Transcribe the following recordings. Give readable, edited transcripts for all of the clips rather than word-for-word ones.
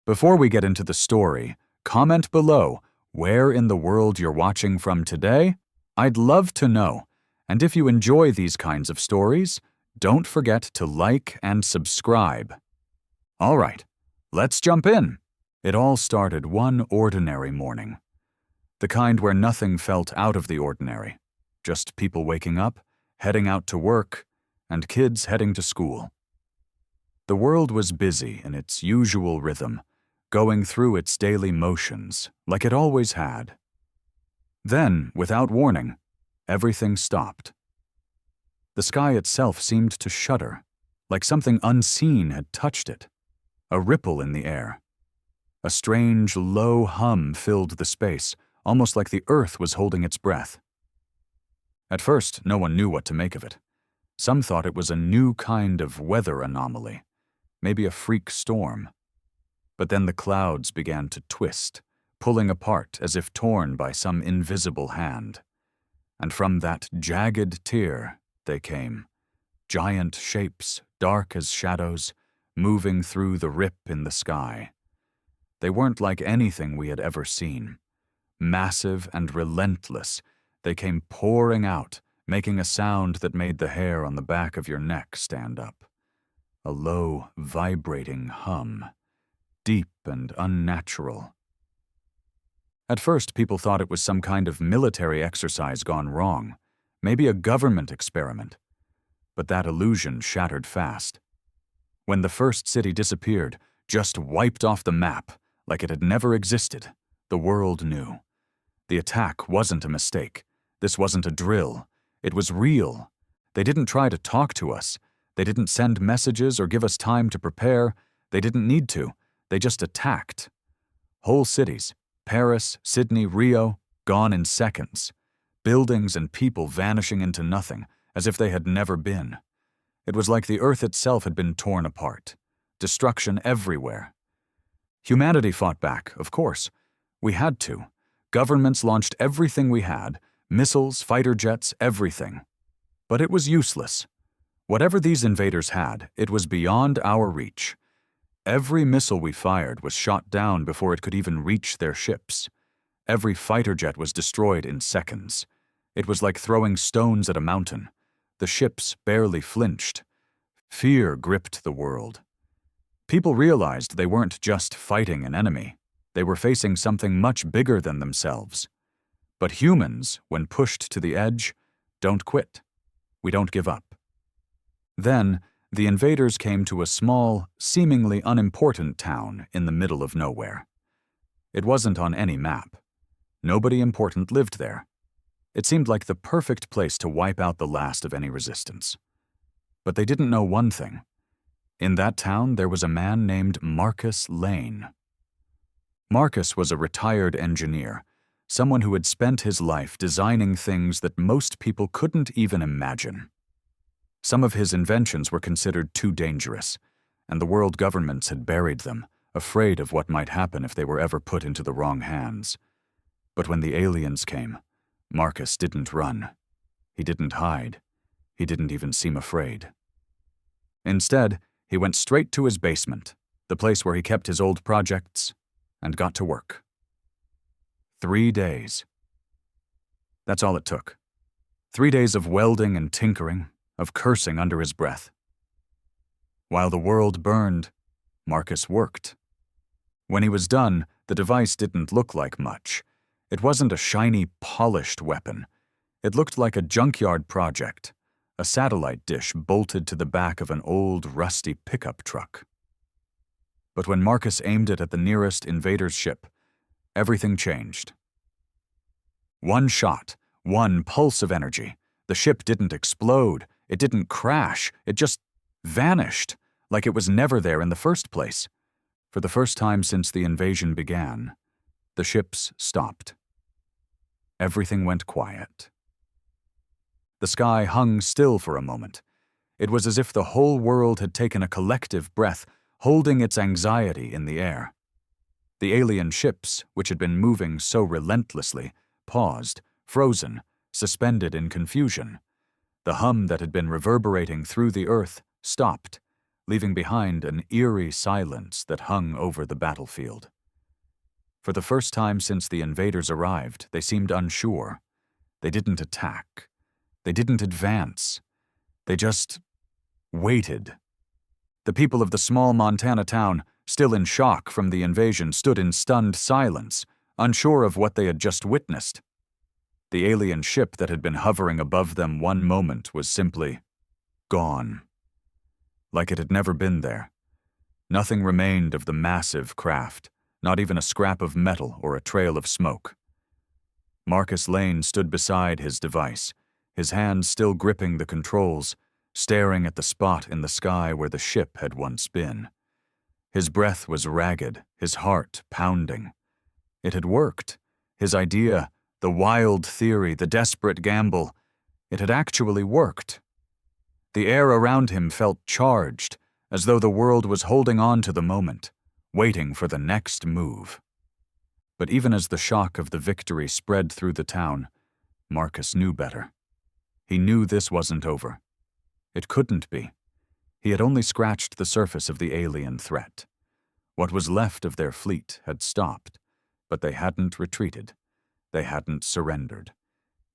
Before we get into the story, comment below where in the world you're watching from today. I'd love to know. And if you enjoy these kinds of stories, don't forget to like and subscribe. All right, let's jump in. It all started one ordinary morning. The kind where nothing felt out of the ordinary. Just people waking up, heading out to work, and kids heading to school. The world was busy in its usual rhythm, going through its daily motions like it always had. Then, without warning, everything stopped. The sky itself seemed to shudder, like something unseen had touched it. A ripple in the air. A strange, low hum filled the space, almost like the earth was holding its breath. At first, no one knew what to make of it. Some thought it was a new kind of weather anomaly, maybe a freak storm. But then the clouds began to twist, pulling apart as if torn by some invisible hand. And from that jagged tear they came, giant shapes, dark as shadows, moving through the rip in the sky. They weren't like anything we had ever seen. Massive and relentless, they came pouring out, making a sound that made the hair on the back of your neck stand up. A low, vibrating hum, deep and unnatural. At first, people thought it was some kind of military exercise gone wrong, maybe a government experiment. But that illusion shattered fast. When the first city disappeared, just wiped off the map, like it had never existed, the world knew. The attack wasn't a mistake. This wasn't a drill. It was real. They didn't try to talk to us. They didn't send messages or give us time to prepare. They didn't need to. They just attacked. Whole cities, Paris, Sydney, Rio, gone in seconds. Buildings and people vanishing into nothing, as if they had never been. It was like the earth itself had been torn apart. Destruction everywhere. Humanity fought back, of course. We had to. Governments launched everything we had, missiles, fighter jets, everything. But it was useless. Whatever these invaders had, it was beyond our reach. Every missile we fired was shot down before it could even reach their ships. Every fighter jet was destroyed in seconds. It was like throwing stones at a mountain. The ships barely flinched. Fear gripped the world. People realized they weren't just fighting an enemy. They were facing something much bigger than themselves. But humans, when pushed to the edge, don't quit. We don't give up. Then, the invaders came to a small, seemingly unimportant town in the middle of nowhere. It wasn't on any map. Nobody important lived there. It seemed like the perfect place to wipe out the last of any resistance. But they didn't know one thing. In that town, there was a man named Marcus Lane. Marcus was a retired engineer, someone who had spent his life designing things that most people couldn't even imagine. Some of his inventions were considered too dangerous, and the world governments had buried them, afraid of what might happen if they were ever put into the wrong hands. But when the aliens came, Marcus didn't run. He didn't hide. He didn't even seem afraid. Instead, he went straight to his basement, the place where he kept his old projects, and got to work. 3 days. That's all it took. 3 days of welding and tinkering, of cursing under his breath. While the world burned, Marcus worked. When he was done, the device didn't look like much. It wasn't a shiny, polished weapon. It looked like a junkyard project, a satellite dish bolted to the back of an old, rusty pickup truck. But when Marcus aimed it at the nearest invader's ship, everything changed. One shot, one pulse of energy. The ship didn't explode. It didn't crash. It just vanished, like it was never there in the first place. For the first time since the invasion began, the ships stopped. Everything went quiet. The sky hung still for a moment. It was as if the whole world had taken a collective breath, holding its anxiety in the air. The alien ships, which had been moving so relentlessly, paused, frozen, suspended in confusion. The hum that had been reverberating through the earth stopped, leaving behind an eerie silence that hung over the battlefield. For the first time since the invaders arrived, they seemed unsure. They didn't attack. They didn't advance. They just waited. The people of the small Montana town, still in shock from the invasion, stood in stunned silence, unsure of what they had just witnessed. The alien ship that had been hovering above them one moment was simply gone. Like it had never been there. Nothing remained of the massive craft, not even a scrap of metal or a trail of smoke. Marcus Lane stood beside his device, his hands still gripping the controls, staring at the spot in the sky where the ship had once been. His breath was ragged, his heart pounding. It had worked. His idea, the wild theory, the desperate gamble, it had actually worked. The air around him felt charged, as though the world was holding on to the moment, waiting for the next move. But even as the shock of the victory spread through the town, Marcus knew better. He knew this wasn't over. It couldn't be. He had only scratched the surface of the alien threat. What was left of their fleet had stopped, but they hadn't retreated. They hadn't surrendered.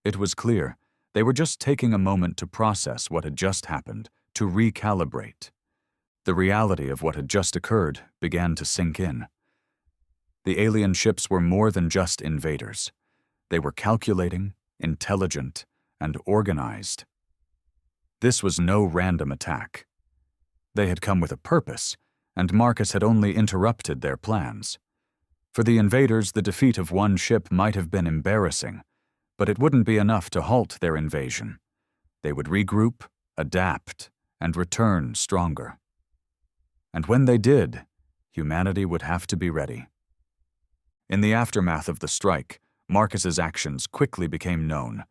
It was clear they were just taking a moment to process what had just happened, to recalibrate. The reality of what had just occurred began to sink in. The alien ships were more than just invaders. They were calculating, intelligent, and organized. This was no random attack. They had come with a purpose, and Marcus had only interrupted their plans. For the invaders, the defeat of one ship might have been embarrassing, but it wouldn't be enough to halt their invasion. They would regroup, adapt, and return stronger. And when they did, humanity would have to be ready. In the aftermath of the strike, Marcus's actions quickly became known.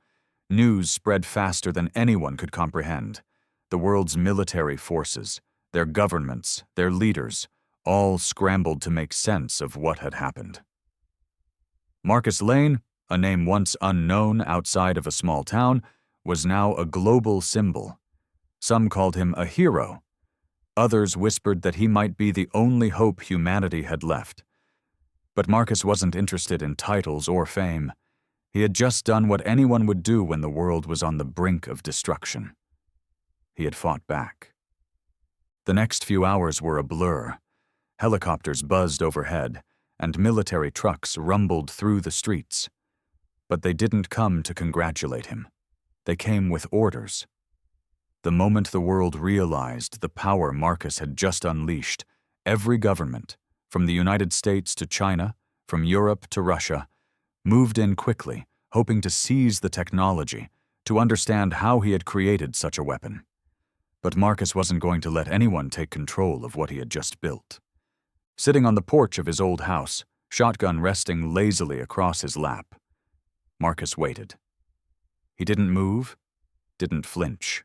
News spread faster than anyone could comprehend. The world's military forces, their governments, their leaders, all scrambled to make sense of what had happened. Marcus Lane, a name once unknown outside of a small town, was now a global symbol. Some called him a hero. Others whispered that he might be the only hope humanity had left. But Marcus wasn't interested in titles or fame. He had just done what anyone would do when the world was on the brink of destruction. He had fought back. The next few hours were a blur. Helicopters buzzed overhead, and military trucks rumbled through the streets. But they didn't come to congratulate him. They came with orders. The moment the world realized the power Marcus had just unleashed, every government, from the United States to China, from Europe to Russia, moved in quickly, hoping to seize the technology, to understand how he had created such a weapon. But Marcus wasn't going to let anyone take control of what he had just built. Sitting on the porch of his old house, shotgun resting lazily across his lap, Marcus waited. He didn't move, didn't flinch.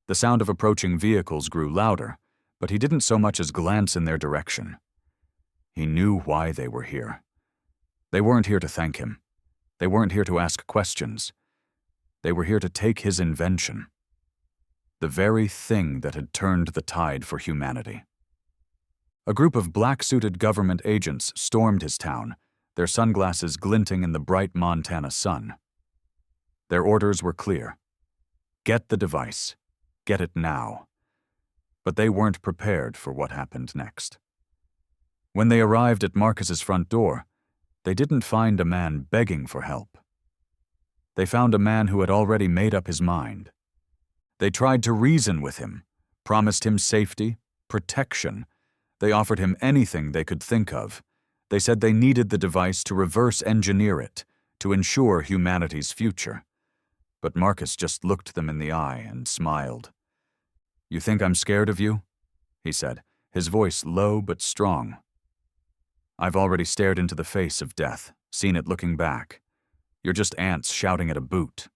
The sound of approaching vehicles grew louder, but he didn't so much as glance in their direction. He knew why they were here. They weren't here to thank him. They weren't here to ask questions. They were here to take his invention. The very thing that had turned the tide for humanity. A group of black-suited government agents stormed his town, their sunglasses glinting in the bright Montana sun. Their orders were clear. Get the device. Get it now. But they weren't prepared for what happened next. When they arrived at Marcus's front door, they didn't find a man begging for help. They found a man who had already made up his mind. They tried to reason with him, promised him safety, protection. They offered him anything they could think of. They said they needed the device to reverse engineer it, to ensure humanity's future. But Marcus just looked them in the eye and smiled. "You think I'm scared of you?" he said, his voice low but strong. "I've already stared into the face of death, seen it looking back. You're just ants shouting at a boot."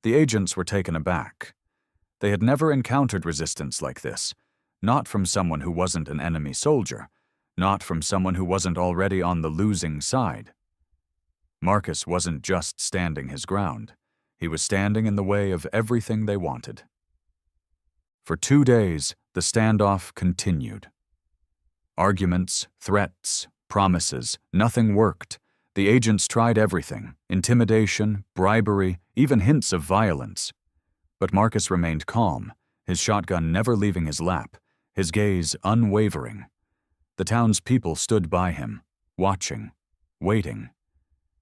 The agents were taken aback. They had never encountered resistance like this, not from someone who wasn't an enemy soldier, not from someone who wasn't already on the losing side. Marcus wasn't just standing his ground. He was standing in the way of everything they wanted. For 2 days, the standoff continued. Arguments, threats, promises, nothing worked. The agents tried everything: intimidation, bribery, even hints of violence. But Marcus remained calm, his shotgun never leaving his lap, his gaze unwavering. The townspeople stood by him, watching, waiting.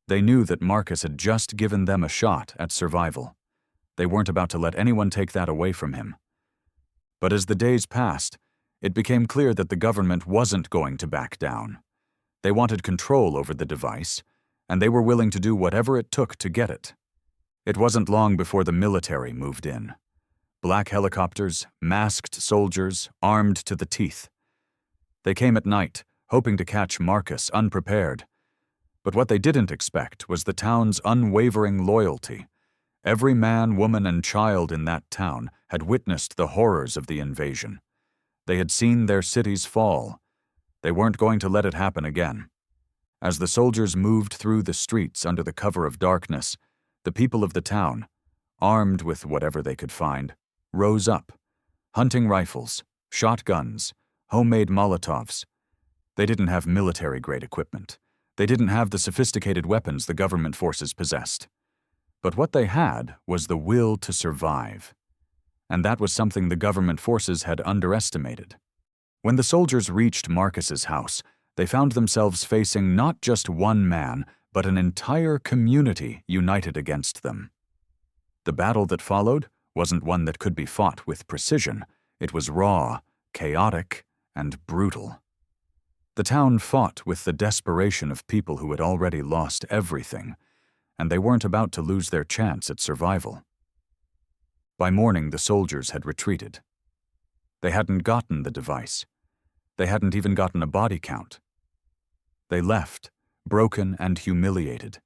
They knew that Marcus had just given them a shot at survival. They weren't about to let anyone take that away from him. But as the days passed, it became clear that the government wasn't going to back down. They wanted control over the device, and they were willing to do whatever it took to get it. It wasn't long before the military moved in. Black helicopters, masked soldiers, armed to the teeth. They came at night, hoping to catch Marcus unprepared. But what they didn't expect was the town's unwavering loyalty. Every man, woman, and child in that town had witnessed the horrors of the invasion. They had seen their cities fall. They weren't going to let it happen again. As the soldiers moved through the streets under the cover of darkness, the people of the town, armed with whatever they could find, rose up. Hunting rifles, shotguns, homemade Molotovs. They didn't have military-grade equipment. They didn't have the sophisticated weapons the government forces possessed. But what they had was the will to survive. And that was something the government forces had underestimated. When the soldiers reached Marcus's house, they found themselves facing not just one man, but an entire community united against them. The battle that followed wasn't one that could be fought with precision. It was raw, chaotic, and brutal. The town fought with the desperation of people who had already lost everything, and they weren't about to lose their chance at survival. By morning, the soldiers had retreated. They hadn't gotten the device. They hadn't even gotten a body count. They left, broken and humiliated.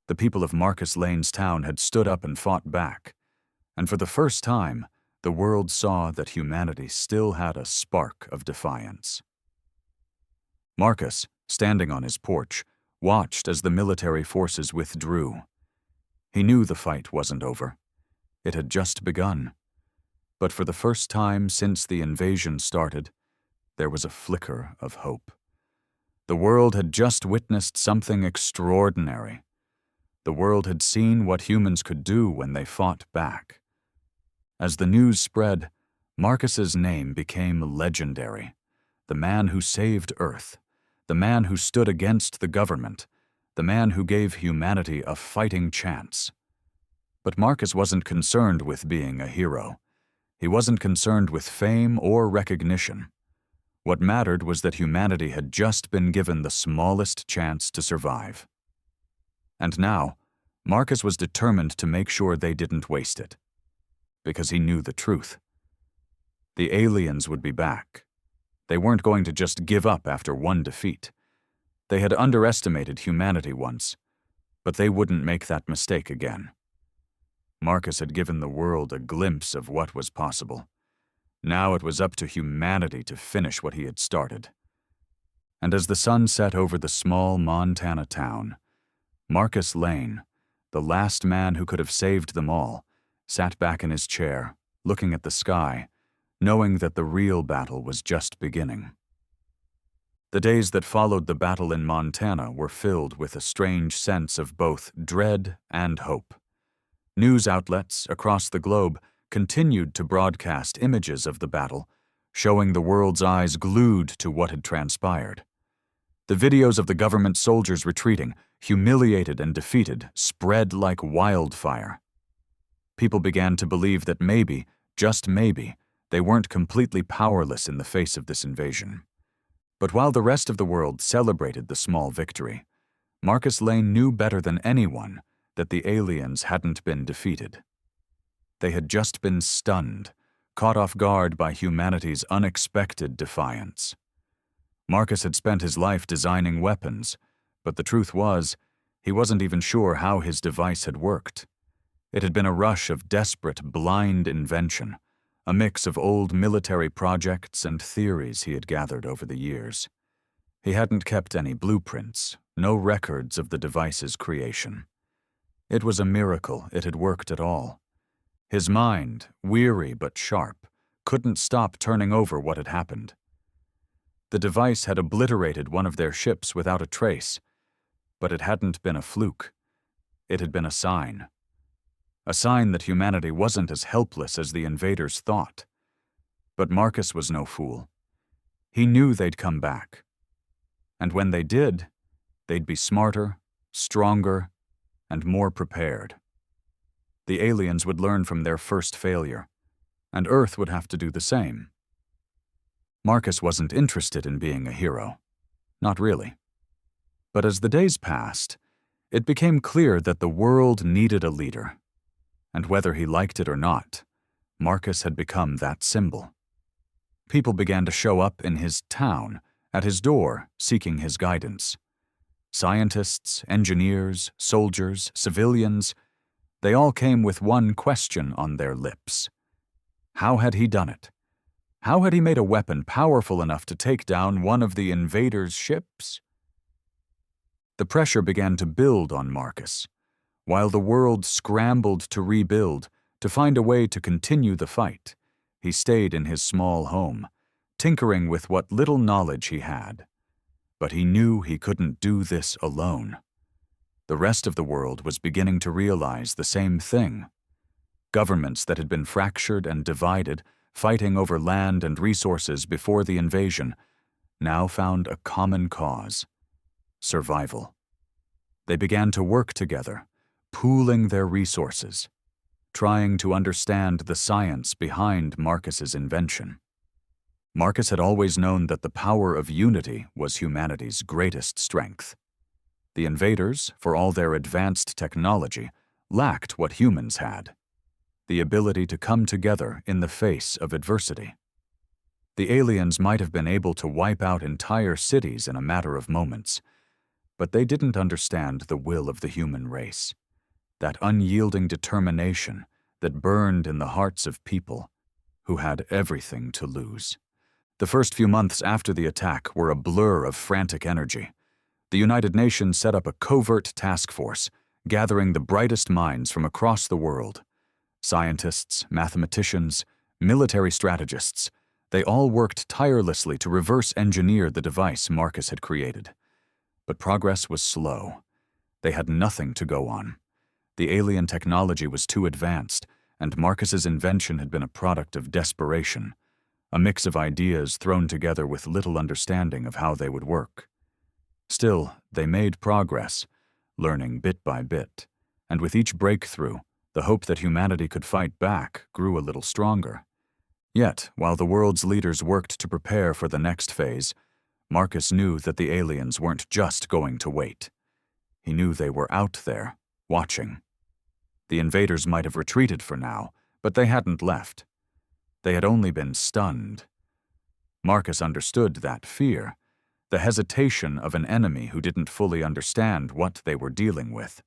The people of Marcus Lane's town had stood up and fought back, and for the first time, the world saw that humanity still had a spark of defiance. Marcus, standing on his porch, watched as the military forces withdrew. He knew the fight wasn't over. It had just begun. But for the first time since the invasion started, there was a flicker of hope. The world had just witnessed something extraordinary. The world had seen what humans could do when they fought back. As the news spread, Marcus's name became legendary. The man who saved Earth, the man who stood against the government, the man who gave humanity a fighting chance. But Marcus wasn't concerned with being a hero. He wasn't concerned with fame or recognition. What mattered was that humanity had just been given the smallest chance to survive. And now, Marcus was determined to make sure they didn't waste it. Because he knew the truth. The aliens would be back. They weren't going to just give up after one defeat. They had underestimated humanity once, but they wouldn't make that mistake again. Marcus had given the world a glimpse of what was possible. Now it was up to humanity to finish what he had started. And as the sun set over the small Montana town, Marcus Lane, the last man who could have saved them all, sat back in his chair, looking at the sky, knowing that the real battle was just beginning. The days that followed the battle in Montana were filled with a strange sense of both dread and hope. News outlets across the globe continued to broadcast images of the battle, showing the world's eyes glued to what had transpired. The videos of the government soldiers retreating, humiliated and defeated, spread like wildfire. People began to believe that maybe, just maybe, they weren't completely powerless in the face of this invasion. But while the rest of the world celebrated the small victory, Marcus Lane knew better than anyone that the aliens hadn't been defeated. They had just been stunned, caught off guard by humanity's unexpected defiance. Marcus had spent his life designing weapons, but the truth was, he wasn't even sure how his device had worked. It had been a rush of desperate, blind invention, a mix of old military projects and theories he had gathered over the years. He hadn't kept any blueprints, no records of the device's creation. It was a miracle it had worked at all. His mind, weary but sharp, couldn't stop turning over what had happened. The device had obliterated one of their ships without a trace, but it hadn't been a fluke. It had been a sign. A sign that humanity wasn't as helpless as the invaders thought. But Marcus was no fool. He knew they'd come back. And when they did, they'd be smarter, stronger, and more prepared. The aliens would learn from their first failure, and Earth would have to do the same. Marcus wasn't interested in being a hero. Not really. But as the days passed, it became clear that the world needed a leader. And whether he liked it or not, Marcus had become that symbol. People began to show up in his town, at his door, seeking his guidance. Scientists, engineers, soldiers, civilians, they all came with one question on their lips. How had he done it? How had he made a weapon powerful enough to take down one of the invaders' ships? The pressure began to build on Marcus. While the world scrambled to rebuild, to find a way to continue the fight, he stayed in his small home, tinkering with what little knowledge he had. But he knew he couldn't do this alone. The rest of the world was beginning to realize the same thing. Governments that had been fractured and divided, fighting over land and resources before the invasion, now found a common cause: survival. They began to work together, pooling their resources, trying to understand the science behind Marcus's invention. Marcus had always known that the power of unity was humanity's greatest strength. The invaders, for all their advanced technology, lacked what humans had: the ability to come together in the face of adversity. The aliens might have been able to wipe out entire cities in a matter of moments, but they didn't understand the will of the human race, that unyielding determination that burned in the hearts of people who had everything to lose. The first few months after the attack were a blur of frantic energy. The United Nations set up a covert task force, gathering the brightest minds from across the world. Scientists, mathematicians, military strategists, they all worked tirelessly to reverse engineer the device Marcus had created. But progress was slow. They had nothing to go on. The alien technology was too advanced, and Marcus's invention had been a product of desperation, a mix of ideas thrown together with little understanding of how they would work. Still, they made progress, learning bit by bit, and with each breakthrough, the hope that humanity could fight back grew a little stronger. Yet, while the world's leaders worked to prepare for the next phase, Marcus knew that the aliens weren't just going to wait. He knew they were out there, watching. The invaders might have retreated for now, but they hadn't left. They had only been stunned. Marcus understood that fear, the hesitation of an enemy who didn't fully understand what they were dealing with.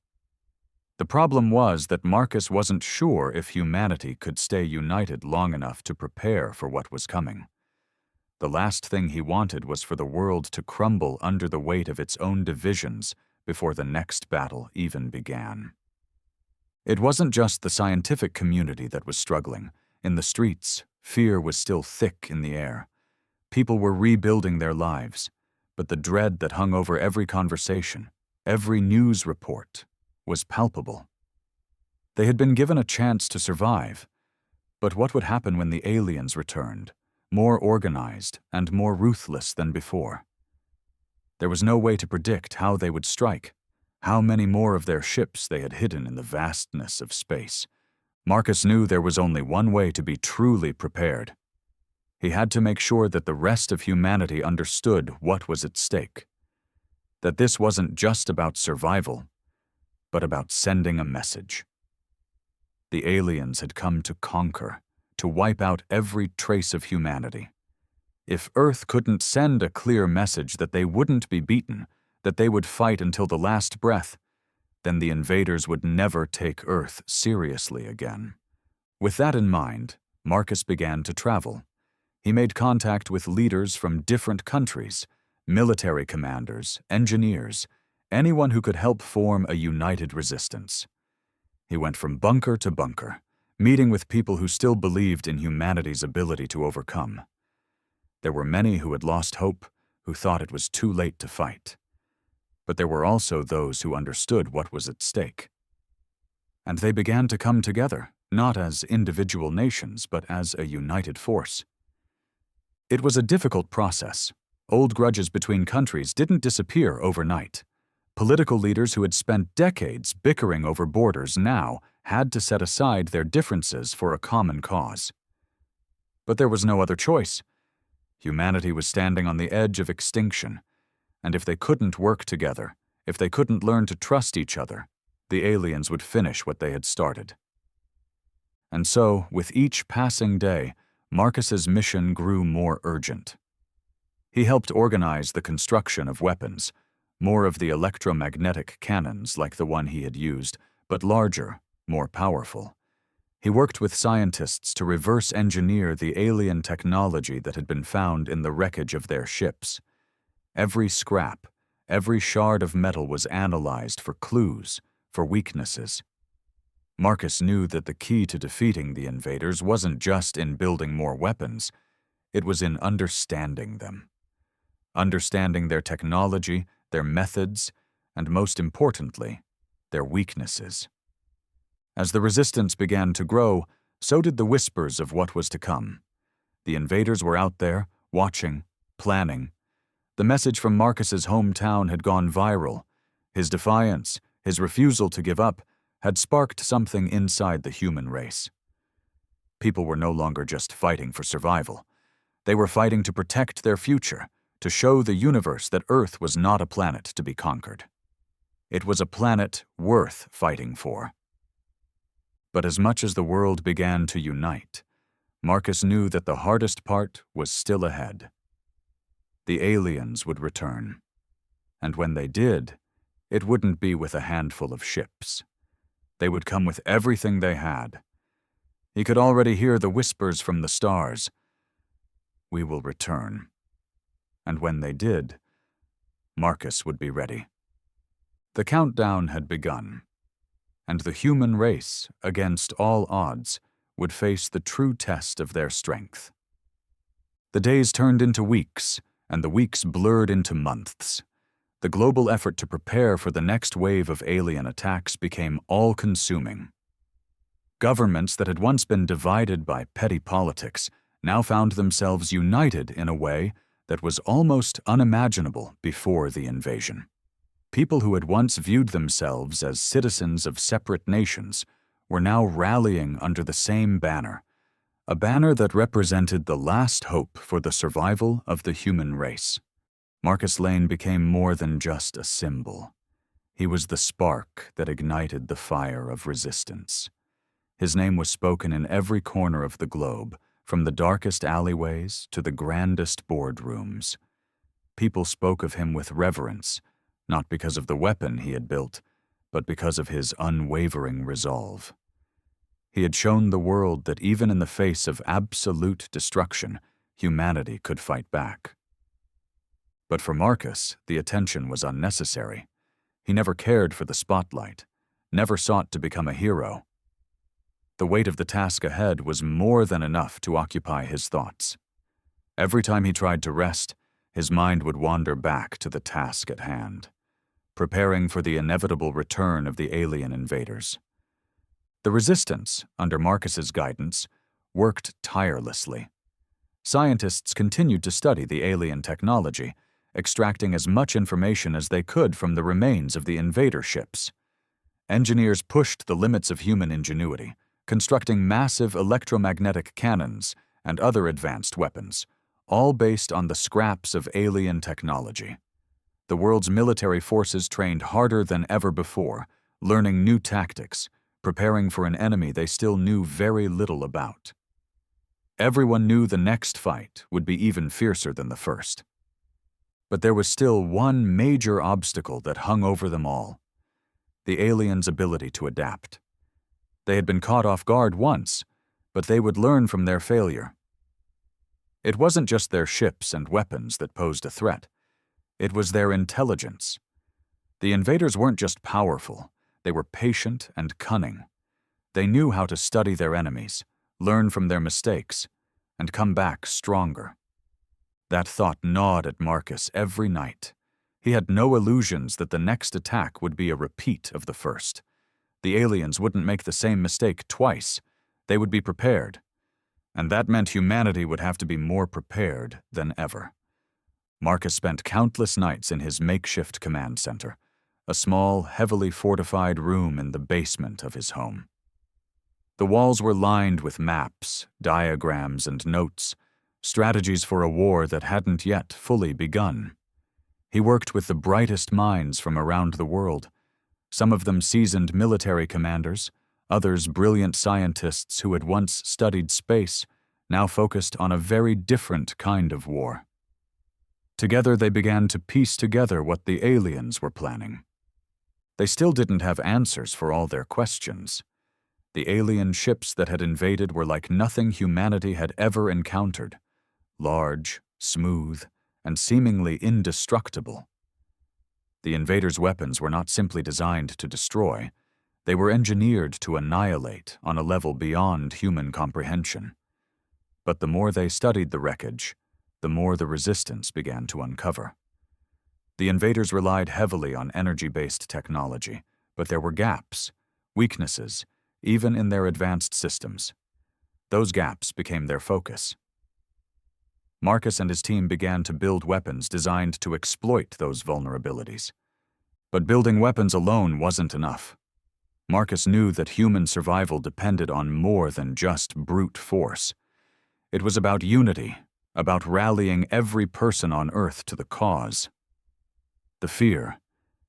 The problem was that Marcus wasn't sure if humanity could stay united long enough to prepare for what was coming. The last thing he wanted was for the world to crumble under the weight of its own divisions before the next battle even began. It wasn't just the scientific community that was struggling. In the streets, fear was still thick in the air. People were rebuilding their lives, but the dread that hung over every conversation, every news report, was palpable. They had been given a chance to survive, but what would happen when the aliens returned, more organized and more ruthless than before? There was no way to predict how they would strike, how many more of their ships they had hidden in the vastness of space. Marcus knew there was only one way to be truly prepared. He had to make sure that the rest of humanity understood what was at stake, that this wasn't just about survival, but about sending a message. The aliens had come to conquer, to wipe out every trace of humanity. If Earth couldn't send a clear message that they wouldn't be beaten, that they would fight until the last breath, then the invaders would never take Earth seriously again. With that in mind, Marcus began to travel. He made contact with leaders from different countries, military commanders, engineers, anyone who could help form a united resistance. He went from bunker to bunker, meeting with people who still believed in humanity's ability to overcome. There were many who had lost hope, who thought it was too late to fight. But there were also those who understood what was at stake. And they began to come together, not as individual nations, but as a united force. It was a difficult process. Old grudges between countries didn't disappear overnight. Political leaders who had spent decades bickering over borders now had to set aside their differences for a common cause. But there was no other choice. Humanity was standing on the edge of extinction, and if they couldn't work together, if they couldn't learn to trust each other, the aliens would finish what they had started. And so, with each passing day, Marcus's mission grew more urgent. He helped organize the construction of weapons, more of the electromagnetic cannons like the one he had used, but larger, more powerful. He worked with scientists to reverse engineer the alien technology that had been found in the wreckage of their ships. Every scrap, every shard of metal was analyzed for clues, for weaknesses. Marcus knew that the key to defeating the invaders wasn't just in building more weapons, it was in understanding them. Understanding their technology, their methods, and most importantly, their weaknesses. As the resistance began to grow, so did the whispers of what was to come. The invaders were out there, watching, planning. The message from Marcus's hometown had gone viral. His defiance, his refusal to give up, had sparked something inside the human race. People were no longer just fighting for survival. They were fighting to protect their future, to show the universe that Earth was not a planet to be conquered. It was a planet worth fighting for. But as much as the world began to unite, Marcus knew that the hardest part was still ahead. The aliens would return. And when they did, it wouldn't be with a handful of ships. They would come with everything they had. He could already hear the whispers from the stars. We will return. And when they did, Marcus would be ready. The countdown had begun, and the human race, against all odds, would face the true test of their strength. The days turned into weeks, and the weeks blurred into months. The global effort to prepare for the next wave of alien attacks became all-consuming. Governments that had once been divided by petty politics now found themselves united in a way that was almost unimaginable before the invasion. People who had once viewed themselves as citizens of separate nations were now rallying under the same banner, a banner that represented the last hope for the survival of the human race. Marcus Lane became more than just a symbol. He was the spark that ignited the fire of resistance. His name was spoken in every corner of the globe, from the darkest alleyways to the grandest boardrooms. People spoke of him with reverence, not because of the weapon he had built, but because of his unwavering resolve. He had shown the world that even in the face of absolute destruction, humanity could fight back. But for Marcus, the attention was unnecessary. He never cared for the spotlight, never sought to become a hero. The weight of the task ahead was more than enough to occupy his thoughts. Every time he tried to rest, his mind would wander back to the task at hand, preparing for the inevitable return of the alien invaders. The resistance, under Marcus's guidance, worked tirelessly. Scientists continued to study the alien technology, extracting as much information as they could from the remains of the invader ships. Engineers pushed the limits of human ingenuity, constructing massive electromagnetic cannons and other advanced weapons, all based on the scraps of alien technology. The world's military forces trained harder than ever before, learning new tactics, preparing for an enemy they still knew very little about. Everyone knew the next fight would be even fiercer than the first. But there was still one major obstacle that hung over them all: the aliens' ability to adapt. They had been caught off guard once, but they would learn from their failure. It wasn't just their ships and weapons that posed a threat. It was their intelligence. The invaders weren't just powerful, they were patient and cunning. They knew how to study their enemies, learn from their mistakes, and come back stronger. That thought gnawed at Marcus every night. He had no illusions that the next attack would be a repeat of the first. The aliens wouldn't make the same mistake twice. They would be prepared. And that meant humanity would have to be more prepared than ever. Marcus spent countless nights in his makeshift command center, a small, heavily fortified room in the basement of his home. The walls were lined with maps, diagrams, and notes, strategies for a war that hadn't yet fully begun. He worked with the brightest minds from around the world, some of them seasoned military commanders, others brilliant scientists who had once studied space, now focused on a very different kind of war. Together they began to piece together what the aliens were planning. They still didn't have answers for all their questions. The alien ships that had invaded were like nothing humanity had ever encountered, large, smooth, and seemingly indestructible. The invaders' weapons were not simply designed to destroy, they were engineered to annihilate on a level beyond human comprehension. But the more they studied the wreckage, the more the resistance began to uncover. The invaders relied heavily on energy-based technology, but there were gaps, weaknesses, even in their advanced systems. Those gaps became their focus. Marcus and his team began to build weapons designed to exploit those vulnerabilities. But building weapons alone wasn't enough. Marcus knew that human survival depended on more than just brute force. It was about unity, about rallying every person on Earth to the cause. The fear,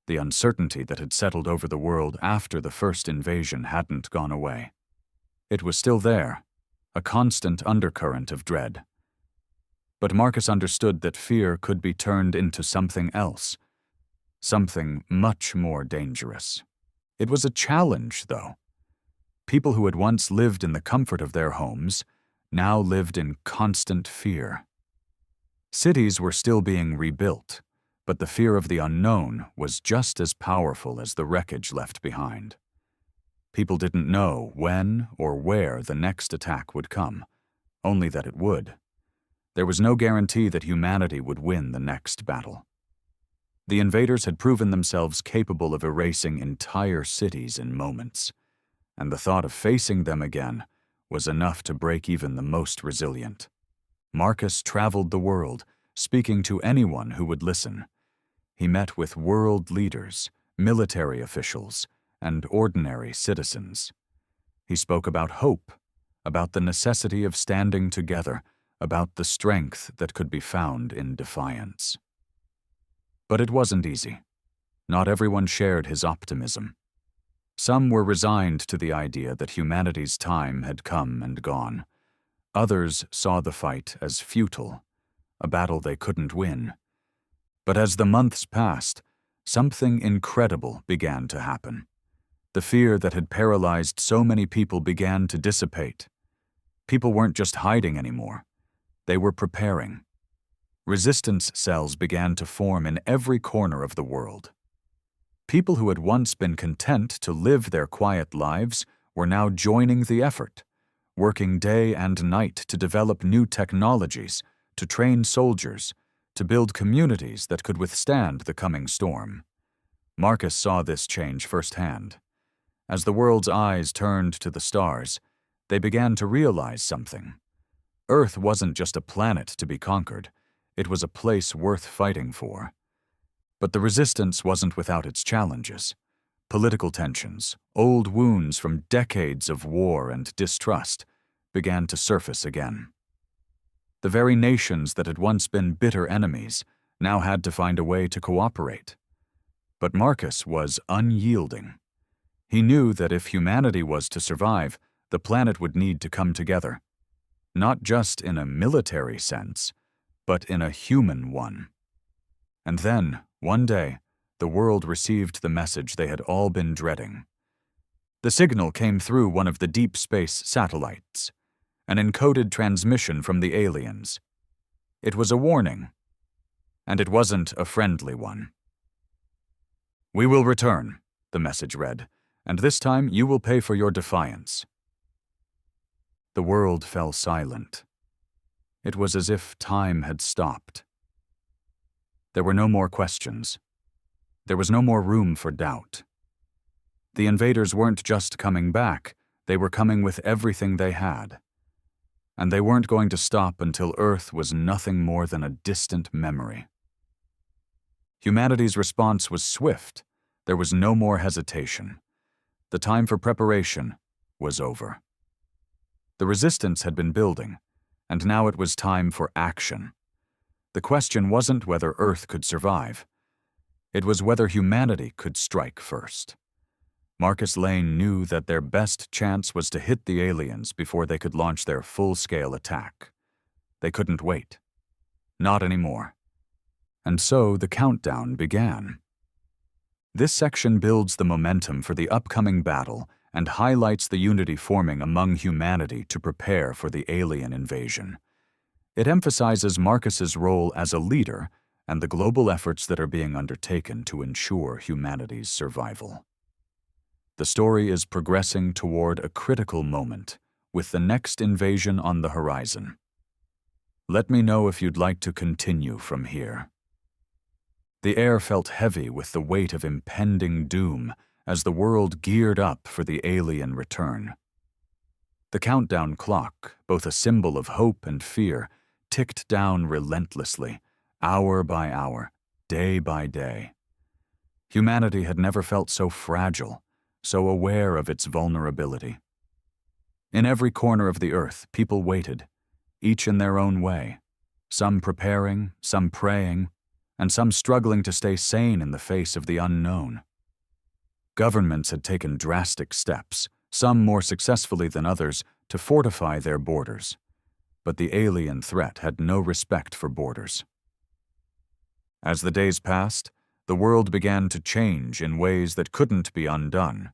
the uncertainty that had settled over the world after the first invasion hadn't gone away. It was still there, a constant undercurrent of dread. But Marcus understood that fear could be turned into something else, something much more dangerous. It was a challenge, though. People who had once lived in the comfort of their homes now lived in constant fear. Cities were still being rebuilt, but the fear of the unknown was just as powerful as the wreckage left behind. People didn't know when or where the next attack would come, only that it would. There was no guarantee that humanity would win the next battle. The invaders had proven themselves capable of erasing entire cities in moments, and the thought of facing them again was enough to break even the most resilient. Marcus traveled the world, speaking to anyone who would listen. He met with world leaders, military officials, and ordinary citizens. He spoke about hope, about the necessity of standing together, about the strength that could be found in defiance. But it wasn't easy. Not everyone shared his optimism. Some were resigned to the idea that humanity's time had come and gone. Others saw the fight as futile, a battle they couldn't win. But as the months passed, something incredible began to happen. The fear that had paralyzed so many people began to dissipate. People weren't just hiding anymore. They were preparing. Resistance cells began to form in every corner of the world. People who had once been content to live their quiet lives were now joining the effort, working day and night to develop new technologies, to train soldiers, to build communities that could withstand the coming storm. Marcus saw this change firsthand. As the world's eyes turned to the stars, they began to realize something. Earth wasn't just a planet to be conquered, it was a place worth fighting for. But the resistance wasn't without its challenges. Political tensions, old wounds from decades of war and distrust, began to surface again. The very nations that had once been bitter enemies now had to find a way to cooperate. But Marcus was unyielding. He knew that if humanity was to survive, the planet would need to come together. Not just in a military sense, but in a human one. And then, one day, the world received the message they had all been dreading. The signal came through one of the deep space satellites, an encoded transmission from the aliens. It was a warning, and it wasn't a friendly one. "We will return," the message read, and this time you will pay for your defiance." The world fell silent. It was as if time had stopped. There were no more questions. There was no more room for doubt. The invaders weren't just coming back, they were coming with everything they had. And they weren't going to stop until Earth was nothing more than a distant memory. Humanity's response was swift. There was no more hesitation. The time for preparation was over. The resistance had been building, and now it was time for action. The question wasn't whether Earth could survive. It was whether humanity could strike first. Marcus Lane knew that their best chance was to hit the aliens before they could launch their full-scale attack. They couldn't wait. Not anymore. And so the countdown began. This section builds the momentum for the upcoming battle and highlights the unity forming among humanity to prepare for the alien invasion. It emphasizes Marcus's role as a leader and the global efforts that are being undertaken to ensure humanity's survival. The story is progressing toward a critical moment, with the next invasion on the horizon. Let me know if you'd like to continue from here. The air felt heavy with the weight of impending doom as the world geared up for the alien return. The countdown clock, both a symbol of hope and fear, ticked down relentlessly, hour by hour, day by day. Humanity had never felt so fragile, so aware of its vulnerability. In every corner of the earth, people waited, each in their own way, some preparing, some praying, and some struggling to stay sane in the face of the unknown. Governments had taken drastic steps, some more successfully than others, to fortify their borders. But the alien threat had no respect for borders. As the days passed, the world began to change in ways that couldn't be undone.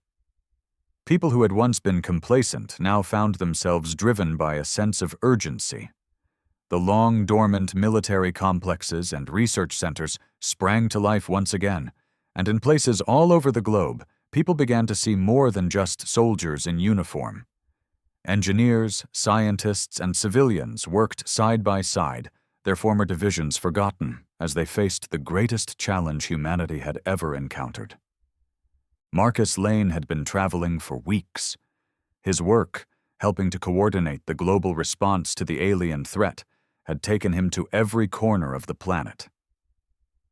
People who had once been complacent now found themselves driven by a sense of urgency. The long-dormant military complexes and research centers sprang to life once again, and in places all over the globe, people began to see more than just soldiers in uniform. Engineers, scientists, and civilians worked side by side, their former divisions forgotten as they faced the greatest challenge humanity had ever encountered. Marcus Lane had been traveling for weeks. His work, helping to coordinate the global response to the alien threat, had taken him to every corner of the planet.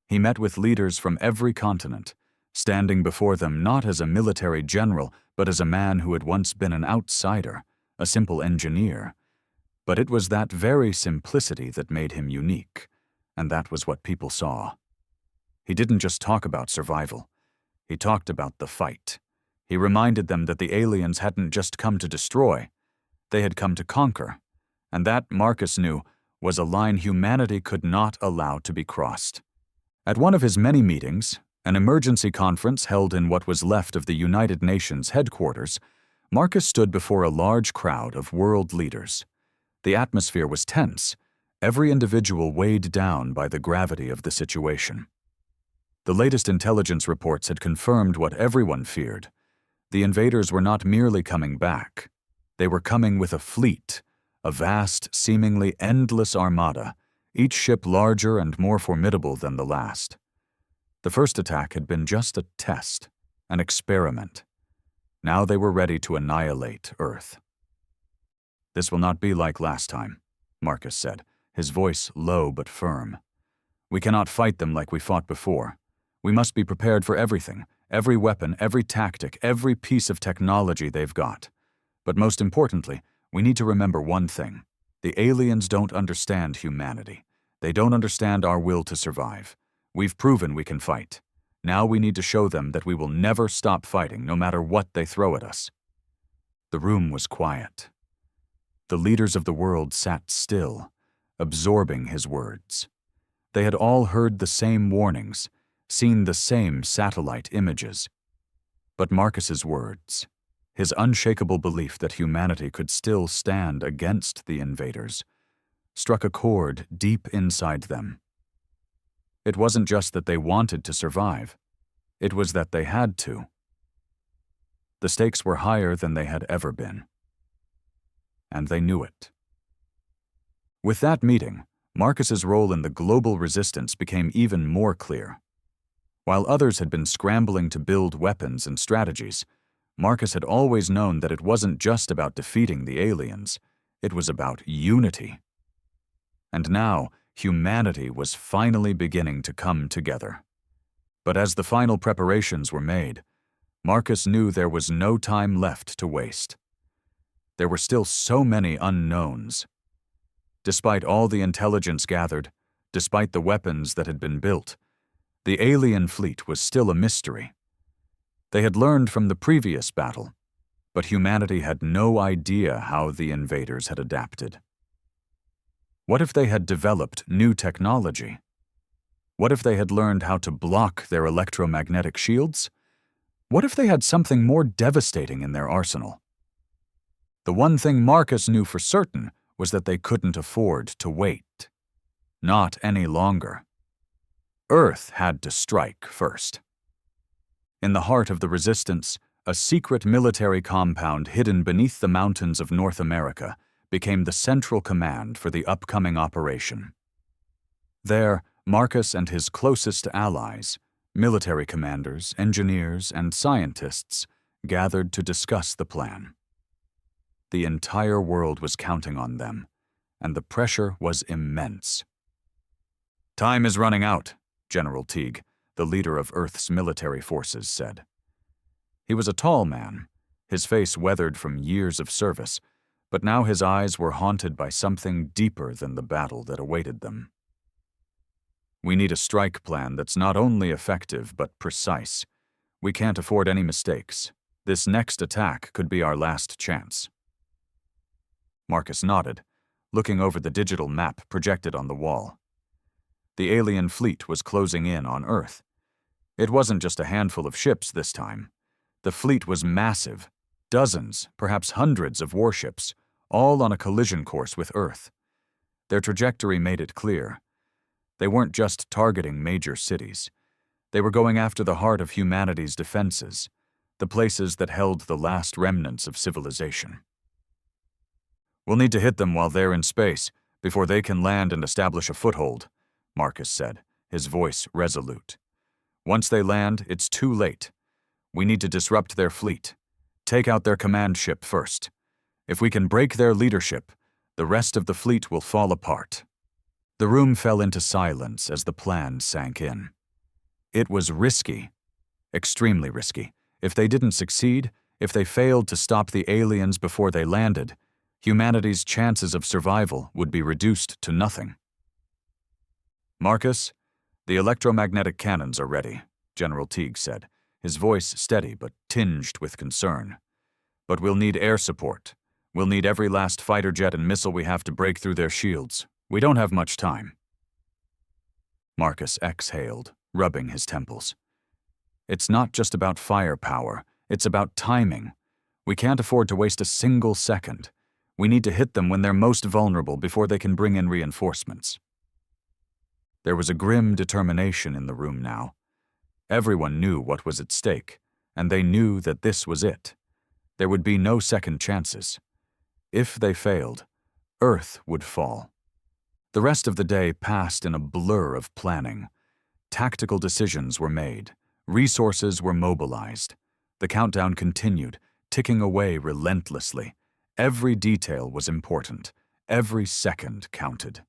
He met with leaders from every continent, standing before them not as a military general, but as a man who had once been an outsider, a simple engineer. But it was that very simplicity that made him unique, and that was what people saw. He didn't just talk about survival. He talked about the fight. He reminded them that the aliens hadn't just come to destroy. They had come to conquer, and that, Marcus knew, was a line humanity could not allow to be crossed. At one of his many meetings, an emergency conference held in what was left of the United Nations headquarters, Marcus stood before a large crowd of world leaders. The atmosphere was tense, every individual weighed down by the gravity of the situation. The latest intelligence reports had confirmed what everyone feared. The invaders were not merely coming back. They were coming with a fleet, a vast, seemingly endless armada, each ship larger and more formidable than the last. The first attack had been just a test, an experiment. Now they were ready to annihilate Earth. "This will not be like last time," Marcus said, his voice low but firm. "We cannot fight them like we fought before. We must be prepared for everything, every weapon, every tactic, every piece of technology they've got. But most importantly, we need to remember one thing. The aliens don't understand humanity. They don't understand our will to survive. We've proven we can fight. Now we need to show them that we will never stop fighting, no matter what they throw at us." The room was quiet. The leaders of the world sat still, absorbing his words. They had all heard the same warnings, seen the same satellite images. But Marcus's words, his unshakable belief that humanity could still stand against the invaders, struck a chord deep inside them. It wasn't just that they wanted to survive. It was that they had to. The stakes were higher than they had ever been. And they knew it. With that meeting, Marcus's role in the global resistance became even more clear. While others had been scrambling to build weapons and strategies, Marcus had always known that it wasn't just about defeating the aliens, it was about unity. And now, humanity was finally beginning to come together. But as the final preparations were made, Marcus knew there was no time left to waste. There were still so many unknowns. Despite all the intelligence gathered, despite the weapons that had been built, the alien fleet was still a mystery. They had learned from the previous battle, but humanity had no idea how the invaders had adapted. What if they had developed new technology? What if they had learned how to block their electromagnetic shields? What if they had something more devastating in their arsenal? The one thing Marcus knew for certain was that they couldn't afford to wait. Not any longer. Earth had to strike first. In the heart of the resistance, a secret military compound hidden beneath the mountains of North America became the central command for the upcoming operation. There, Marcus and his closest allies, military commanders, engineers, and scientists, gathered to discuss the plan. The entire world was counting on them, and the pressure was immense. "Time is running out," General Teague, the leader of Earth's military forces, said. He was a tall man, his face weathered from years of service, but now his eyes were haunted by something deeper than the battle that awaited them. "We need a strike plan that's not only effective but precise. We can't afford any mistakes. This next attack could be our last chance." Marcus nodded, looking over the digital map projected on the wall. The alien fleet was closing in on Earth. It wasn't just a handful of ships this time. The fleet was massive, dozens, perhaps hundreds of warships, all on a collision course with Earth. Their trajectory made it clear. They weren't just targeting major cities. They were going after the heart of humanity's defenses, the places that held the last remnants of civilization. "We'll need to hit them while they're in space, before they can land and establish a foothold," Marcus said, his voice resolute. "Once they land, it's too late. We need to disrupt their fleet. Take out their command ship first. If we can break their leadership, the rest of the fleet will fall apart." The room fell into silence as the plan sank in. It was risky, extremely risky. If they didn't succeed, if they failed to stop the aliens before they landed, humanity's chances of survival would be reduced to nothing. "Marcus, the electromagnetic cannons are ready," General Teague said, his voice steady but tinged with concern. "But we'll need air support. We'll need every last fighter jet and missile we have to break through their shields. We don't have much time." Marcus exhaled, rubbing his temples. "It's not just about firepower, it's about timing. We can't afford to waste a single second. We need to hit them when they're most vulnerable before they can bring in reinforcements." There was a grim determination in the room now. Everyone knew what was at stake, and they knew that this was it. There would be no second chances. If they failed, Earth would fall. The rest of the day passed in a blur of planning. Tactical decisions were made. Resources were mobilized. The countdown continued, ticking away relentlessly. Every detail was important. Every second counted.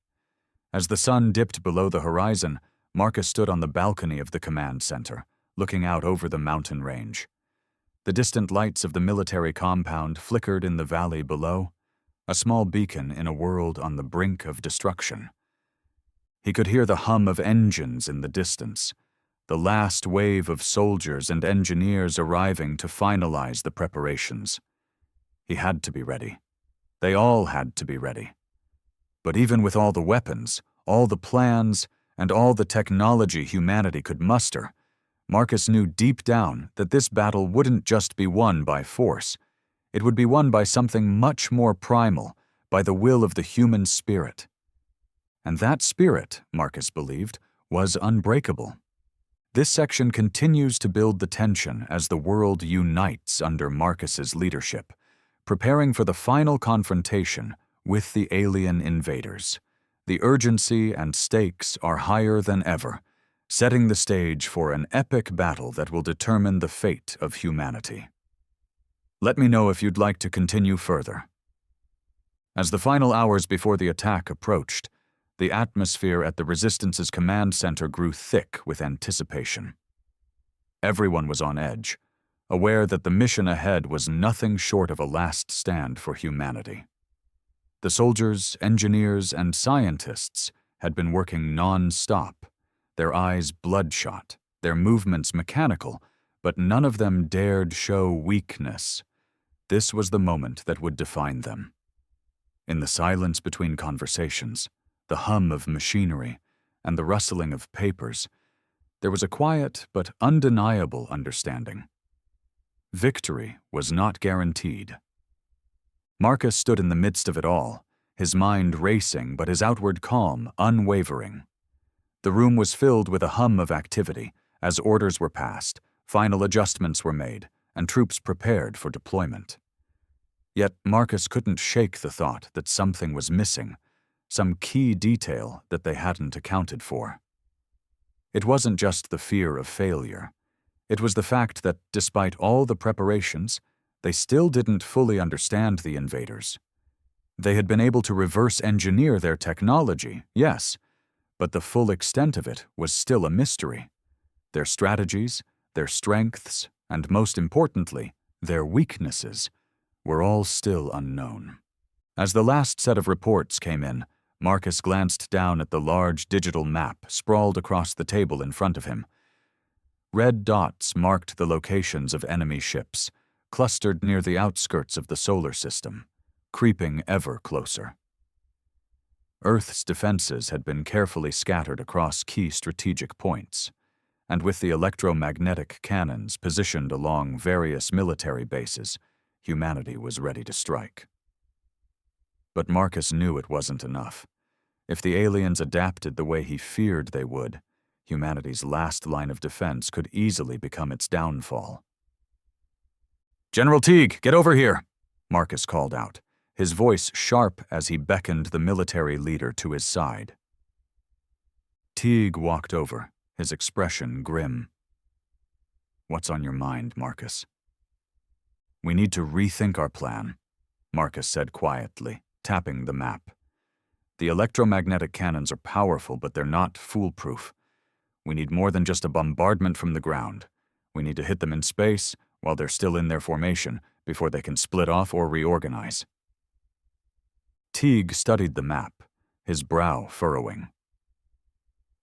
As the sun dipped below the horizon, Marcus stood on the balcony of the command center, looking out over the mountain range. The distant lights of the military compound flickered in the valley below, a small beacon in a world on the brink of destruction. He could hear the hum of engines in the distance, the last wave of soldiers and engineers arriving to finalize the preparations. He had to be ready. They all had to be ready. But even with all the weapons, all the plans, and all the technology humanity could muster, Marcus knew deep down that this battle wouldn't just be won by force. It would be won by something much more primal, by the will of the human spirit. And that spirit, Marcus believed, was unbreakable. This section continues to build the tension as the world unites under Marcus's leadership, preparing for the final confrontation with the alien invaders. The urgency and stakes are higher than ever, setting the stage for an epic battle that will determine the fate of humanity. Let me know if you'd like to continue further. As the final hours before the attack approached, the atmosphere at the Resistance's command center grew thick with anticipation. Everyone was on edge, aware that the mission ahead was nothing short of a last stand for humanity. The soldiers, engineers, and scientists had been working non-stop, their eyes bloodshot, their movements mechanical, but none of them dared show weakness. This was the moment that would define them. In the silence between conversations, the hum of machinery, and the rustling of papers, there was a quiet but undeniable understanding. Victory was not guaranteed. Marcus stood in the midst of it all, his mind racing but his outward calm unwavering. The room was filled with a hum of activity as orders were passed, final adjustments were made, and troops prepared for deployment. Yet Marcus couldn't shake the thought that something was missing, some key detail that they hadn't accounted for. It wasn't just the fear of failure. It was the fact that, despite all the preparations, they still didn't fully understand the invaders. They had been able to reverse engineer their technology, yes, but the full extent of it was still a mystery. Their strategies, their strengths, and most importantly, their weaknesses, were all still unknown. As the last set of reports came in, Marcus glanced down at the large digital map sprawled across the table in front of him. Red dots marked the locations of enemy ships, clustered near the outskirts of the solar system, creeping ever closer. Earth's defenses had been carefully scattered across key strategic points, and with the electromagnetic cannons positioned along various military bases, humanity was ready to strike. But Marcus knew it wasn't enough. If the aliens adapted the way he feared they would, humanity's last line of defense could easily become its downfall. "General Teague, get over here!" Marcus called out, his voice sharp as he beckoned the military leader to his side. Teague walked over, his expression grim. "What's on your mind, Marcus?" "We need to rethink our plan," Marcus said quietly, tapping the map. "The electromagnetic cannons are powerful, but they're not foolproof. We need more than just a bombardment from the ground. We need to hit them in space while they're still in their formation before they can split off or reorganize." Teague studied the map, his brow furrowing.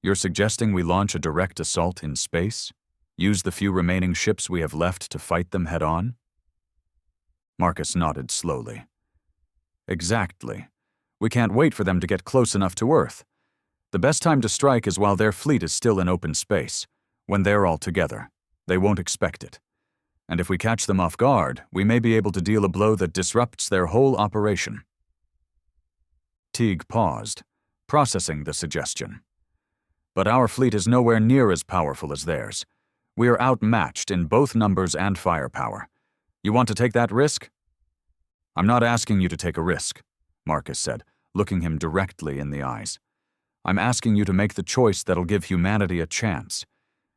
"You're suggesting we launch a direct assault in space? Use the few remaining ships we have left to fight them head-on?" Marcus nodded slowly. "Exactly. We can't wait for them to get close enough to Earth. The best time to strike is while their fleet is still in open space, when they're all together. They won't expect it. And if we catch them off guard, we may be able to deal a blow that disrupts their whole operation." Teague paused, processing the suggestion. "But our fleet is nowhere near as powerful as theirs. We are outmatched in both numbers and firepower. You want to take that risk?" "I'm not asking you to take a risk," Marcus said, looking him directly in the eyes. "I'm asking you to make the choice that'll give humanity a chance.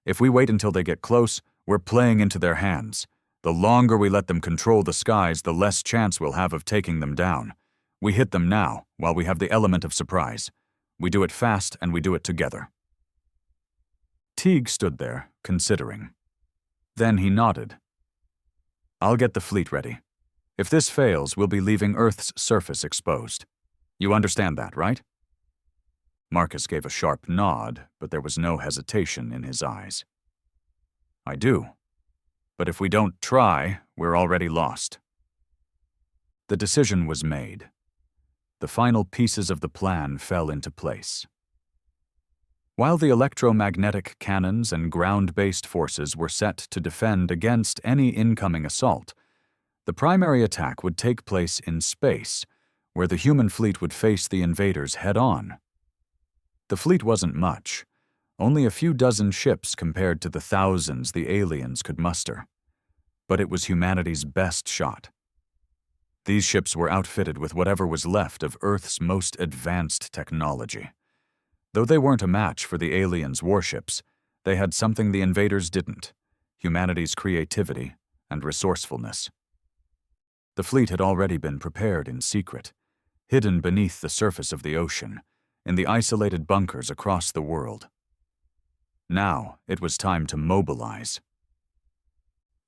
If we wait until they get close, we're playing into their hands. The longer we let them control the skies, the less chance we'll have of taking them down. We hit them now, while we have the element of surprise. We do it fast and we do it together." Teague stood there, considering. Then he nodded. "I'll get the fleet ready. If this fails, we'll be leaving Earth's surface exposed. You understand that, right?" Marcus gave a sharp nod, but there was no hesitation in his eyes. "I do. But if we don't try, we're already lost." The decision was made. The final pieces of the plan fell into place. While the electromagnetic cannons and ground-based forces were set to defend against any incoming assault, the primary attack would take place in space, where the human fleet would face the invaders head-on. The fleet wasn't much, Only a few dozen ships compared to the thousands the aliens could muster. But it was humanity's best shot. These ships were outfitted with whatever was left of Earth's most advanced technology. Though they weren't a match for the aliens' warships, they had something the invaders didn't: humanity's creativity and resourcefulness. The fleet had already been prepared in secret, hidden beneath the surface of the ocean, in the isolated bunkers across the world. Now it was time to mobilize.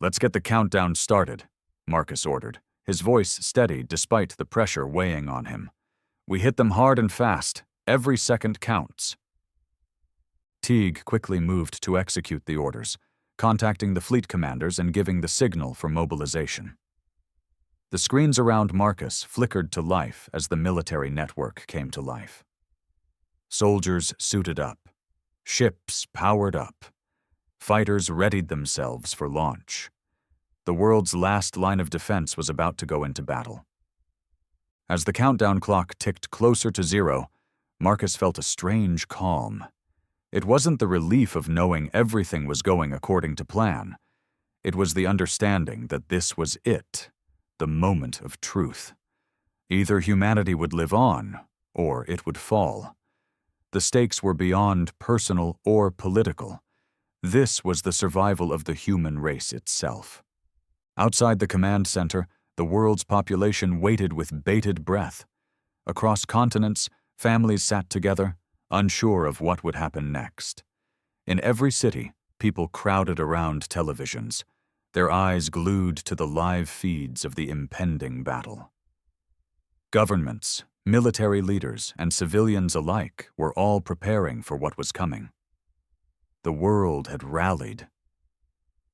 "Let's get the countdown started," Marcus ordered, his voice steady despite the pressure weighing on him. "We hit them hard and fast. Every second counts." Teague quickly moved to execute the orders, contacting the fleet commanders and giving the signal for mobilization. The screens around Marcus flickered to life as the military network came to life. Soldiers suited up. Ships powered up. Fighters readied themselves for launch. The world's last line of defense was about to go into battle. As the countdown clock ticked closer to 0, Marcus felt a strange calm. It wasn't the relief of knowing everything was going according to plan. It was the understanding that this was it, the moment of truth. Either humanity would live on, or it would fall. The stakes were beyond personal or political. This was the survival of the human race itself. Outside the command center, the world's population waited with bated breath. Across continents, families sat together, unsure of what would happen next. In every city, people crowded around televisions, their eyes glued to the live feeds of the impending battle. Governments, military leaders, and civilians alike were all preparing for what was coming. The world had rallied.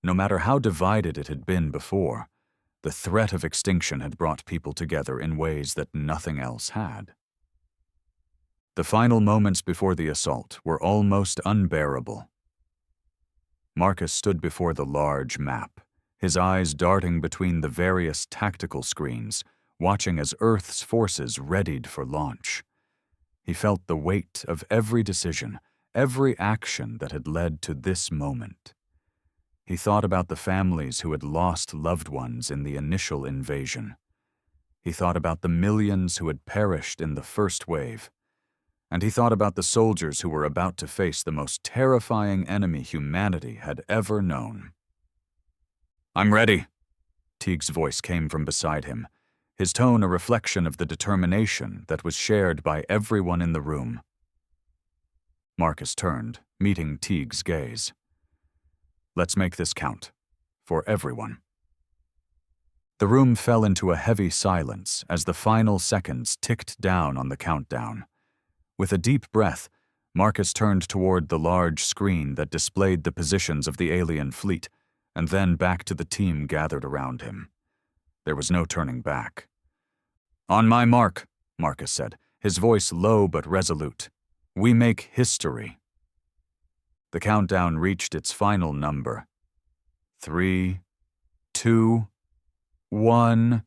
No matter how divided it had been before, the threat of extinction had brought people together in ways that nothing else had. The final moments before the assault were almost unbearable. Marcus stood before the large map, his eyes darting between the various tactical screens, watching as Earth's forces readied for launch. He felt the weight of every decision, every action that had led to this moment. He thought about the families who had lost loved ones in the initial invasion. He thought about the millions who had perished in the first wave. And he thought about the soldiers who were about to face the most terrifying enemy humanity had ever known. "I'm ready," Teague's voice came from beside him, his tone a reflection of the determination that was shared by everyone in the room. Marcus turned, meeting Teague's gaze. "Let's make this count. For everyone." The room fell into a heavy silence as the final seconds ticked down on the countdown. With a deep breath, Marcus turned toward the large screen that displayed the positions of the alien fleet, and then back to the team gathered around him. There was no turning back. "On my mark," Marcus said, his voice low but resolute. "We make history." The countdown reached its final number. 3, 2, 1.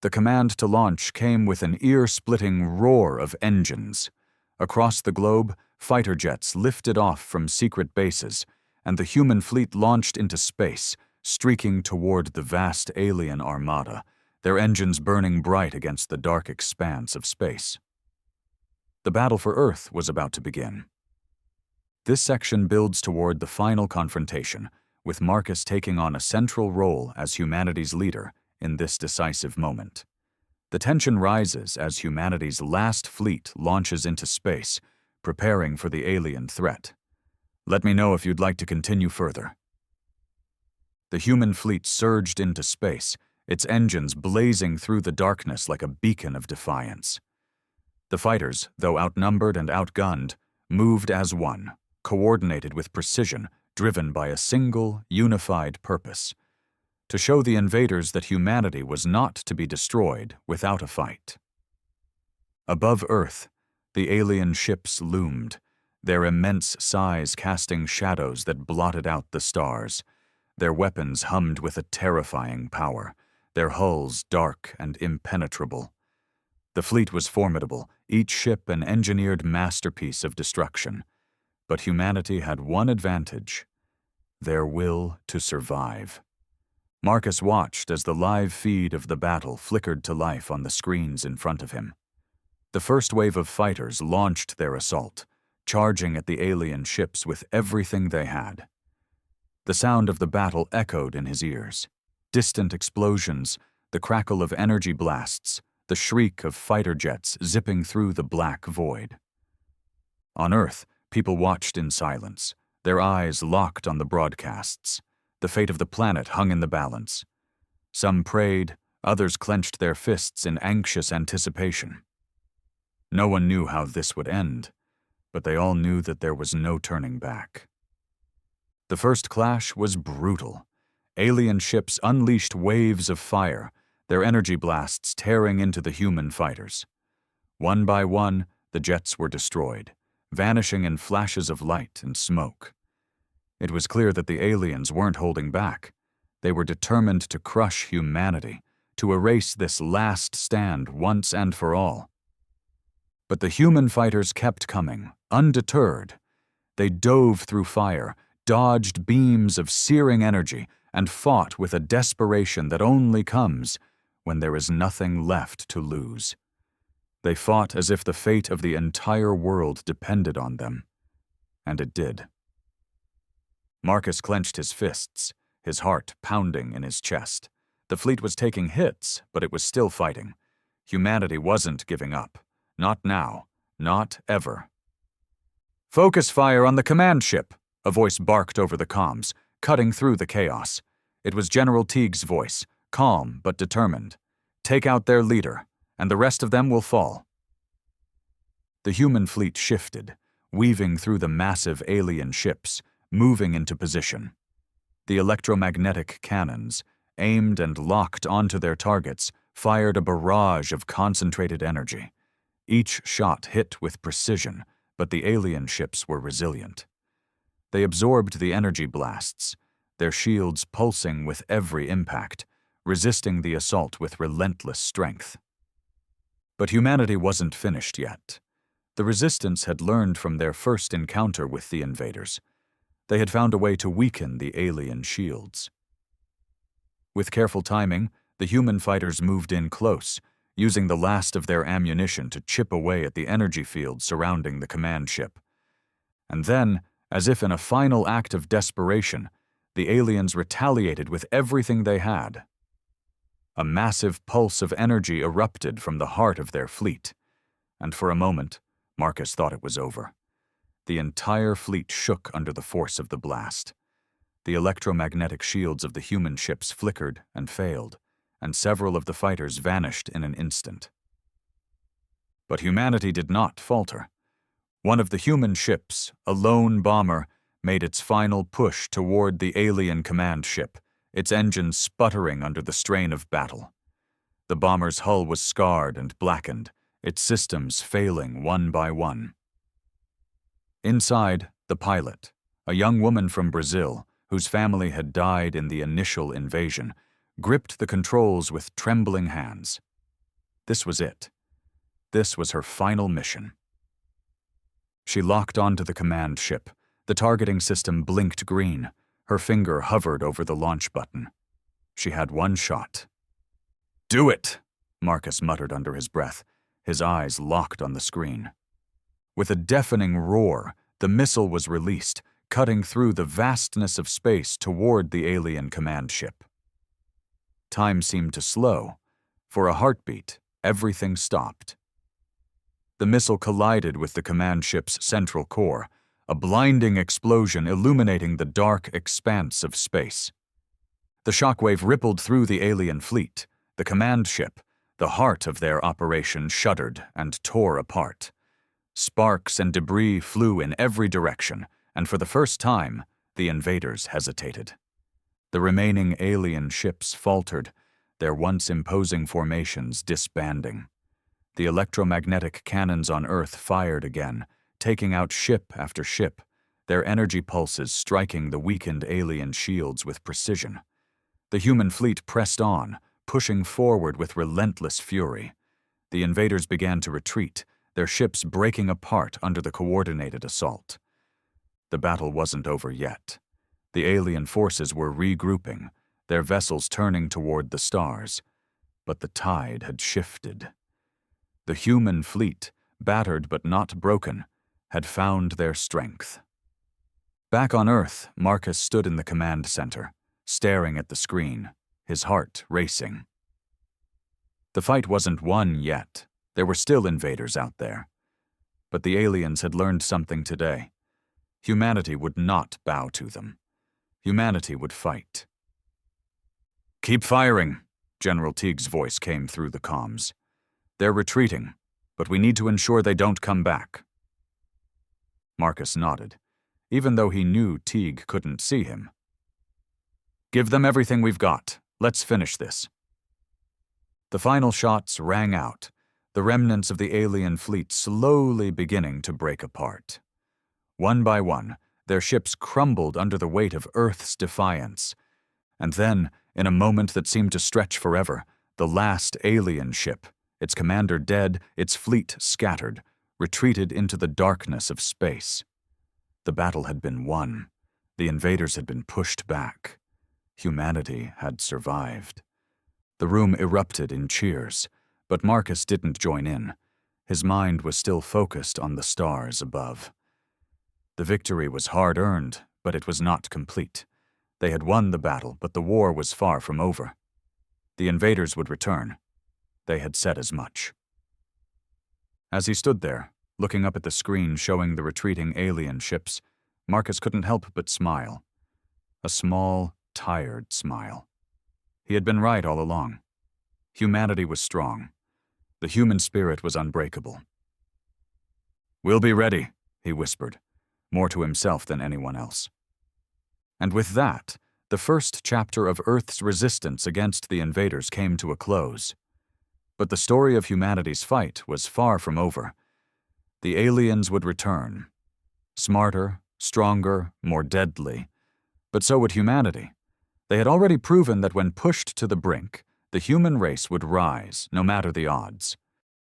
The command to launch came with an ear-splitting roar of engines. Across the globe, fighter jets lifted off from secret bases, and the human fleet launched into space, streaking toward the vast alien armada, their engines burning bright against the dark expanse of space. The battle for Earth was about to begin. This section builds toward the final confrontation, with Marcus taking on a central role as humanity's leader in this decisive moment. The tension rises as humanity's last fleet launches into space, preparing for the alien threat. Let me know if you'd like to continue further. The human fleet surged into space, its engines blazing through the darkness like a beacon of defiance. The fighters, though outnumbered and outgunned, moved as one, coordinated with precision, driven by a single, unified purpose: to show the invaders that humanity was not to be destroyed without a fight. Above Earth, the alien ships loomed, their immense size casting shadows that blotted out the stars. Their weapons hummed with a terrifying power, their hulls dark and impenetrable. The fleet was formidable, each ship an engineered masterpiece of destruction. But humanity had one advantage: their will to survive. Marcus watched as the live feed of the battle flickered to life on the screens in front of him. The first wave of fighters launched their assault, charging at the alien ships with everything they had. The sound of the battle echoed in his ears. Distant explosions, the crackle of energy blasts, the shriek of fighter jets zipping through the black void. On Earth, people watched in silence, their eyes locked on the broadcasts. The fate of the planet hung in the balance. Some prayed, others clenched their fists in anxious anticipation. No one knew how this would end, but they all knew that there was no turning back. The first clash was brutal. Alien ships unleashed waves of fire, their energy blasts tearing into the human fighters. One by one, the jets were destroyed, vanishing in flashes of light and smoke. It was clear that the aliens weren't holding back. They were determined to crush humanity, to erase this last stand once and for all. But the human fighters kept coming, undeterred. They dove through fire, dodged beams of searing energy, and fought with a desperation that only comes when there is nothing left to lose. They fought as if the fate of the entire world depended on them, and it did. Marcus clenched his fists, his heart pounding in his chest. The fleet was taking hits, but it was still fighting. Humanity wasn't giving up. Not now. Not ever. "Focus fire on the command ship," a voice barked over the comms, cutting through the chaos. It was General Teague's voice, calm but determined. "Take out their leader, and the rest of them will fall." The human fleet shifted, weaving through the massive alien ships, moving into position. The electromagnetic cannons, aimed and locked onto their targets, fired a barrage of concentrated energy. Each shot hit with precision, but the alien ships were resilient. They absorbed the energy blasts, their shields pulsing with every impact, resisting the assault with relentless strength. But humanity wasn't finished yet. The resistance had learned from their first encounter with the invaders. They had found a way to weaken the alien shields. With careful timing, the human fighters moved in close, using the last of their ammunition to chip away at the energy field surrounding the command ship. And then, as if in a final act of desperation, the aliens retaliated with everything they had. A massive pulse of energy erupted from the heart of their fleet, and for a moment, Marcus thought it was over. The entire fleet shook under the force of the blast. The electromagnetic shields of the human ships flickered and failed, and several of the fighters vanished in an instant. But humanity did not falter. One of the human ships, a lone bomber, made its final push toward the alien command ship, its engines sputtering under the strain of battle. The bomber's hull was scarred and blackened, its systems failing one by one. Inside, the pilot, a young woman from Brazil, whose family had died in the initial invasion, gripped the controls with trembling hands. This was it. This was her final mission. She locked onto the command ship. The targeting system blinked green. Her finger hovered over the launch button. She had one shot. "Do it!" Marcus muttered under his breath, his eyes locked on the screen. With a deafening roar, the missile was released, cutting through the vastness of space toward the alien command ship. Time seemed to slow. For a heartbeat, everything stopped. The missile collided with the command ship's central core, a blinding explosion illuminating the dark expanse of space. The shockwave rippled through the alien fleet. The command ship, the heart of their operation, shuddered and tore apart. Sparks and debris flew in every direction, and for the first time, the invaders hesitated. The remaining alien ships faltered, their once imposing formations disbanding. The electromagnetic cannons on Earth fired again, taking out ship after ship, their energy pulses striking the weakened alien shields with precision. The human fleet pressed on, pushing forward with relentless fury. The invaders began to retreat, their ships breaking apart under the coordinated assault. The battle wasn't over yet. The alien forces were regrouping, their vessels turning toward the stars. But the tide had shifted. The human fleet, battered but not broken, had found their strength. Back on Earth, Marcus stood in the command center, staring at the screen, his heart racing. The fight wasn't won yet. There were still invaders out there. But the aliens had learned something today. Humanity would not bow to them. Humanity would fight. "Keep firing," General Teague's voice came through the comms. "They're retreating, but we need to ensure they don't come back." Marcus nodded, even though he knew Teague couldn't see him. "Give them everything we've got. Let's finish this." The final shots rang out, the remnants of the alien fleet slowly beginning to break apart. One by one, their ships crumbled under the weight of Earth's defiance. And then, in a moment that seemed to stretch forever, the last alien ship, its commander dead, its fleet scattered, retreated into the darkness of space. The battle had been won. The invaders had been pushed back. Humanity had survived. The room erupted in cheers, but Marcus didn't join in. His mind was still focused on the stars above. The victory was hard-earned, but it was not complete. They had won the battle, but the war was far from over. The invaders would return. They had said as much. As he stood there, looking up at the screen showing the retreating alien ships, Marcus couldn't help but smile. A small, tired smile. He had been right all along. Humanity was strong. The human spirit was unbreakable. "We'll be ready," he whispered, more to himself than anyone else. And with that, the first chapter of Earth's resistance against the invaders came to a close. But the story of humanity's fight was far from over. The aliens would return. Smarter, stronger, more deadly. But so would humanity. They had already proven that when pushed to the brink, the human race would rise, no matter the odds.